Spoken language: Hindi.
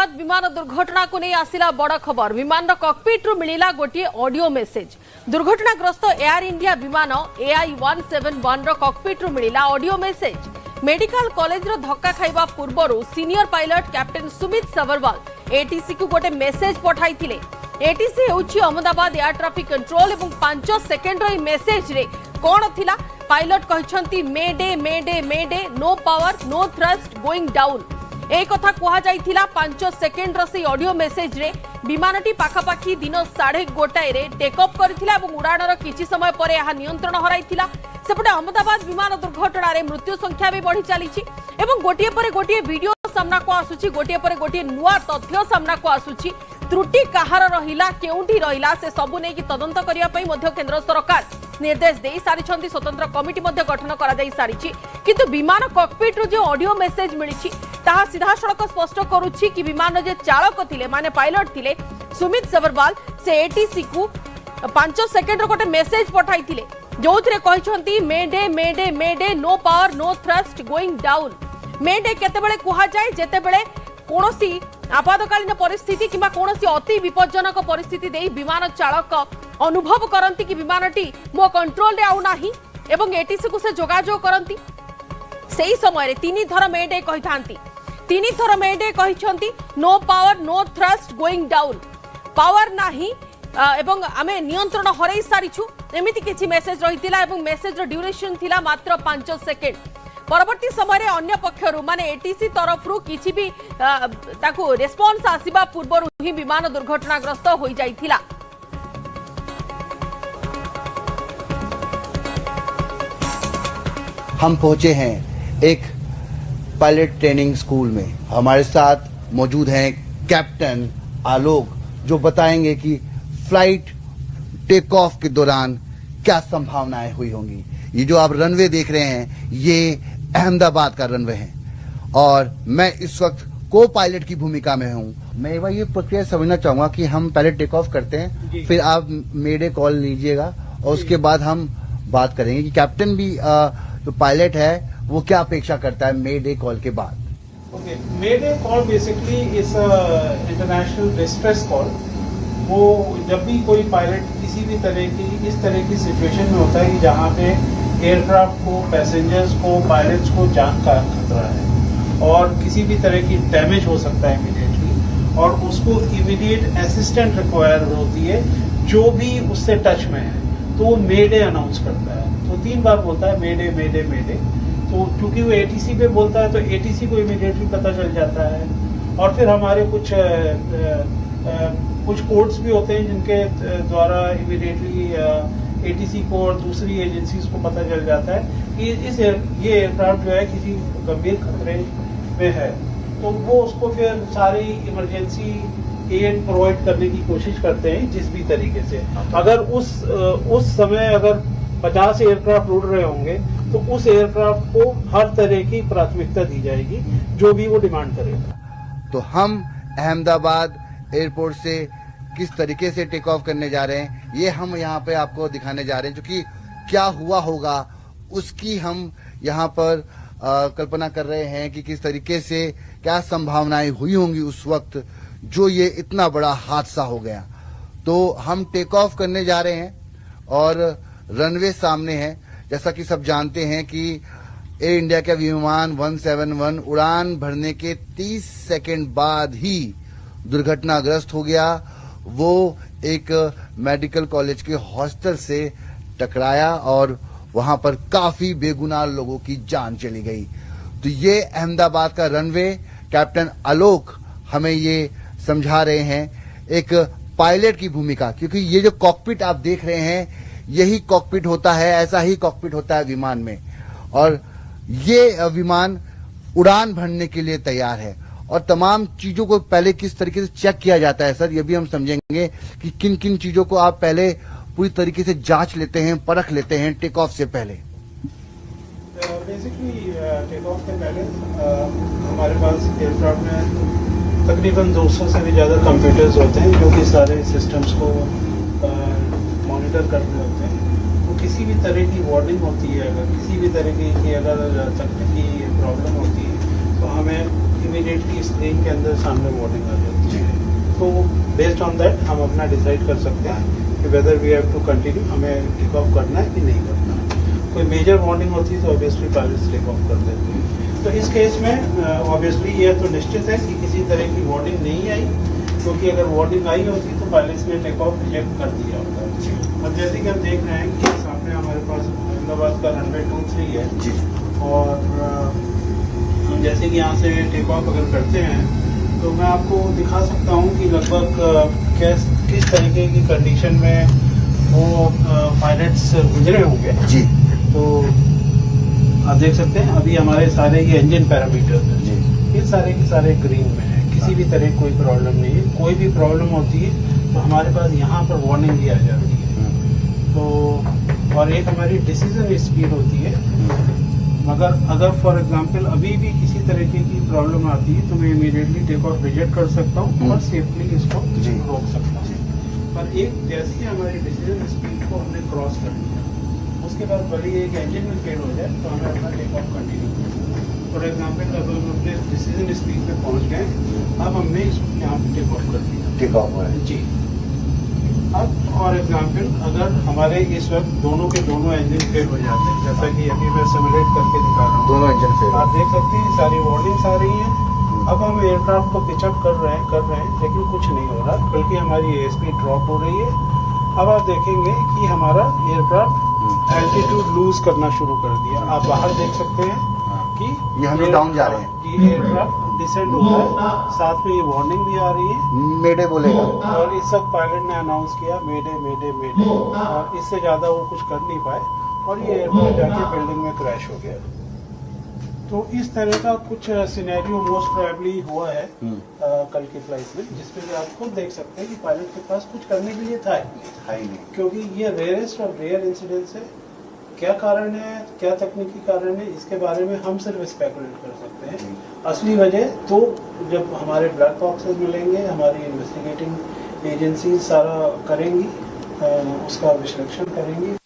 अहमदाबाद विमान दुर्घटना को नहीं आसिला बड़ खबर। विमान कॉकपिट रु मिलिला गोटे ऑडियो मेसेज। दुर्घटनाग्रस्त एयर इंडिया विमान AI-171 रो कॉकपिट रु मिलिला ऑडियो मेसेज। मेडिकल कॉलेज रो धक्का खाइबा पूर्वरु senior pilot captain Sumit Sabharwal ATC को गोटे मेसेज पठाइथिले। एटीसी होउची अहमदाबाद एयर ट्रैफिक कंट्रोल एवं 5 सेकेंड रो मेसेज रे कोन थिला। पायलट कहछंती mayday mayday mayday, no power no thrust going down. एक कथा कहा जाइथिला 5 सेकेंड रो ऑडियो मेसेज रे। विमानटी पाखापाखी दिन 1:30 रे टेक ऑफ करथिला एवं उड़ाणर किछि समय परे यह नियंत्रण हराइथिला। सेपटे अहमदाबाद विमान दुर्घटना रे मृत्यु संख्या भी बढ़ी चलीछि एवं गोटिए परे गोटिए वीडियो सामना को आसुछि, गोटिए परे गोटिए नुआ तथ्य सामना को आसुछि। त्रुटि कहार रहिला केउंठी रहिला से सबु नै कि तदंत करिया पई मध्य केंद्र सरकार निर्देश दे सारिछंती। स्वतंत्र कमिटी मध्य गठन करा जाई सारिछि, किंतु विमान कॉकपिट रो जो ऑडियो मेसेज मिलिछि ताहा सीधा सड़क स्पष्ट करूछि कि विमान जे चालक थिले माने पायलट थिले सुमित सबरवाल से एटीसी को 5 सेकेंड रो गोटे मेसेज पठाइथिले जोथरे कहिसंती mayday mayday mayday, no power no thrust going down. Mayday केतेबेले कुहा जाय जेतेबेले कोनोसी आपातकालीन परिस्थिति किंबा कोनोसी अति विपज्जनक परिस्थिति देई विमान चालक अनुभव करंती कि विमानटी मो कंट्रोल रे आउ नाही एवं एटीसी को से जोगाजोग करंती। सेही समय रे 3 थर मे डे कहिथांती, 3 थर मे डे कहिसंती no power no thrust going down. Power नाही एवं आमे नियंत्रण हरई सारिछु एमिति किछि मेसेज रहितिला एवं मेसेज रो ड्यूरेशन थिला मात्र 5 सेकेंड। परवर्ती समय रे अन्य पक्षरु माने एटीसी तरफरु किछि भी ताकू रेस्पॉन्स आसीबा पूर्वरु ही विमान दुर्घटनाग्रस्त होई जाइथिला। हम पहुंचे हैं एक पायलट ट्रेनिंग स्कूल में। हमारे साथ मौजूद हैं कैप्टन आलोक, जो बताएंगे कि फ्लाइट टेक ऑफ के दौरान क्या संभावनाएं हुई होंगी। ये जो आप रनवे देख रहे हैं ये अहमदाबाद का रनवे है और मैं इस वक्त को पायलट की भूमिका में हूं। मैं एक बार ये प्रक्रिया समझना चाहूंगा कि हम पहले टेक ऑफ करते हैं, फिर आप मेडे कॉल लीजिएगा और उसके बाद हम बात करेंगे कि कैप्टन भी जो पायलट है वो क्या अपेक्षा करता है मेडे कॉल के बाद। Okay, mayday call basically is international distress call. वो जब भी कोई पायलट किसी भी इस तरह की सिचुएशन में होता है कि जहाँ पे एयरक्राफ्ट को, पैसेंजर्स को, पायलट्स को जान का खतरा है और किसी भी तरह की डैमेज हो सकता है इमीडिएटली और उसको इमीडिएट असिस्टेंट रिक्वायर होती है जो भी उससे टच में है, तो वो मेडे अनाउंस करता है। तो 3 बार बोलता है मेडे मेडे मेडे। तो चूंकि वो एटीसी पे बोलता है तो एटीसी को इमीडिएटली पता चल जाता है और फिर हमारे कुछ कोड्स भी होते हैं जिनके द्वारा इमीडिएटली एटीसी को और दूसरी एजेंसीज को पता चल जाता है कि ये एयरक्राफ्ट जो है किसी गंभीर खतरे में है। तो वो उसको फिर सारी इमरजेंसी एड प्रोवाइड करने की कोशिश करते हैं जिस भी तरीके से। अगर उस समय अगर 50 एयरक्राफ्ट उड़ रहे होंगे तो उस एयरक्राफ्ट को हर तरह की प्राथमिकता दी जाएगी जो भी वो डिमांड करेगा। तो हम अहमदाबाद एयरपोर्ट से किस तरीके से टेक ऑफ करने जा रहे हैं ये हम यहाँ पे आपको दिखाने जा रहे हैं, क्योंकि क्या हुआ होगा उसकी हम यहाँ पर कल्पना कर रहे हैं कि किस तरीके से क्या संभावनाएं हुई होंगी उस वक्त जो ये इतना बड़ा हादसा हो गया। तो हम टेक ऑफ करने जा रहे हैं और रनवे सामने है। जैसा कि सब जानते हैं कि एयर इंडिया का विमान 171 उड़ान भरने के 30 सेकेंड बाद ही दुर्घटनाग्रस्त हो गया। वो एक मेडिकल कॉलेज के हॉस्टल से टकराया और वहां पर काफी बेगुनाह लोगों की जान चली गई। तो ये अहमदाबाद का रनवे कैप्टन आलोक हमें ये समझा रहे हैं एक पायलट की भूमिका, क्योंकि ये जो कॉकपिट आप देख रहे हैं यही कॉकपिट होता है, ऐसा ही कॉकपिट होता है विमान में और ये विमान उड़ान भरने के लिए तैयार है और तमाम चीजों को पहले किस तरीके से चेक किया जाता है सर, ये भी हम समझेंगे कि किन किन चीजों को आप पहले पूरी तरीके से जांच लेते हैं, परख लेते हैं टेक ऑफ से पहले। बेसिकली टेक ऑफ से पहले हमारे पास एयरक्राफ्ट में तकरीबन 200 से भी ज्यादा कंप्यूटर्स होते हैं जो कि सारे सिस्टम्स को मॉनिटर कर रहे होते हैं। तो किसी भी तरह की वार्निंग होती है, अगर किसी भी तरह की अगर तकनीकी प्रॉब्लम होती है तो हमें इमीडिएटली स्क्रीन के अंदर सामने वार्निंग आ जाती है। तो बेस्ड ऑन दैट हम अपना डिसाइड कर सकते हैं कि whether we have to continue, हमें टेक ऑफ करना है कि नहीं करना है। कोई मेजर वार्निंग होती है तो ऑब्वियसली पायलट्स टेक ऑफ कर देते हैं। तो इस केस में ऑब्वियसली ये तो निश्चित है कि किसी तरह की वार्निंग नहीं आई, क्योंकि अगर वार्निंग आई होती तो पायलट्स ने टेक ऑफ रिजेक्ट कर दिया होता है। अब जैसे कि हम देख रहे हैं कि सामने हमारे पास अहमदाबाद का रनवे 23 है जी। और हम जैसे कि यहाँ से टेक ऑफ अगर करते हैं तो मैं आपको दिखा सकता हूँ कि लगभग किस तरीके की कंडीशन में वो पायलट्स गुजरे होंगे जी। तो आप देख सकते हैं अभी हमारे सारे ये इंजन पैरामीटर्स हैं जी। ये सारे के सारे ग्रीन में है, किसी भी तरह कोई प्रॉब्लम नहीं है। कोई भी प्रॉब्लम होती है तो हमारे पास यहाँ पर वार्निंग भी आ जाती है। तो और एक हमारी डिसीजन स्पीड होती है, मगर अगर फॉर एग्जांपल अभी भी किसी तरीके की प्रॉब्लम आती है तो मैं इमीडिएटली टेक ऑफ रिजेक्ट कर सकता हूँ और सेफली इसको रोक सकता हूँ। पर एक जैसे ही हमारी डिसीजन स्पीड को हमने क्रॉस कर लिया, उसके बाद बड़ी एक इंजन में फेल हो जाए तो हमें अपना टेक ऑफ कंटिन्यू करना। फॉर एग्जाम्पल अगर हम अपने डिसीजन स्पीड पे पहुँच गए, अब हमने इसको यहाँ पे टेक ऑफ कर दिया, टेक ऑफ हुआ है जी। अब फॉर एग्जाम्पल अगर हमारे इस वक्त दोनों के दोनों इंजन फेल हो जाते हैं, जैसा कि अभी मैं सिमुलेट करके दिखा रहा हूँ, दोनों इंजन फेल। आप देख सकते हैं सारी वार्निंग्स आ रही हैं। अब हम एयरक्राफ्ट को पिचअप कर रहे हैं लेकिन कुछ नहीं हो रहा, बल्कि हमारी एएसपी ड्रॉप हो रही है। अब आप देखेंगे कि हमारा एयरक्राफ्ट एल्टीट्यूड लूज करना शुरू कर दिया। आप बाहर देख सकते हैं कि ये हम लोग डाउन जा रहे हैं, ये एयरक्राफ्ट डिसेंड हो रहा है, साथ में ये वार्निंग भी आ रही है। मेडे बोलेगा और इस वक्त पायलट ने अनाउंस किया मेडे मेडे मेडे, और इससे ज्यादा वो कुछ कर नहीं पाए और ये एयरक्राफ्ट जाके बिल्डिंग में क्रैश हो गया। तो इस तरह का कुछ सिनेरियो मोस्ट प्रोबेबली हुआ है कल की फ्लाइट में, जिसमें कि आप खुद देख सकते हैं कि पायलट के पास कुछ करने के लिए था ही नहीं, क्योंकि ये रेयरेस्ट ऑफ रेयर इंसिडेंट्स है। क्या कारण है, क्या तकनीकी कारण है, इसके बारे में हम सिर्फ स्पेकुलेट कर सकते हैं। असली वजह तो जब हमारे ब्लैक बॉक्सेस मिलेंगे, हमारी इन्वेस्टिगेटिंग एजेंसीज सारा करेंगी, उसका विश्लेषण करेंगी।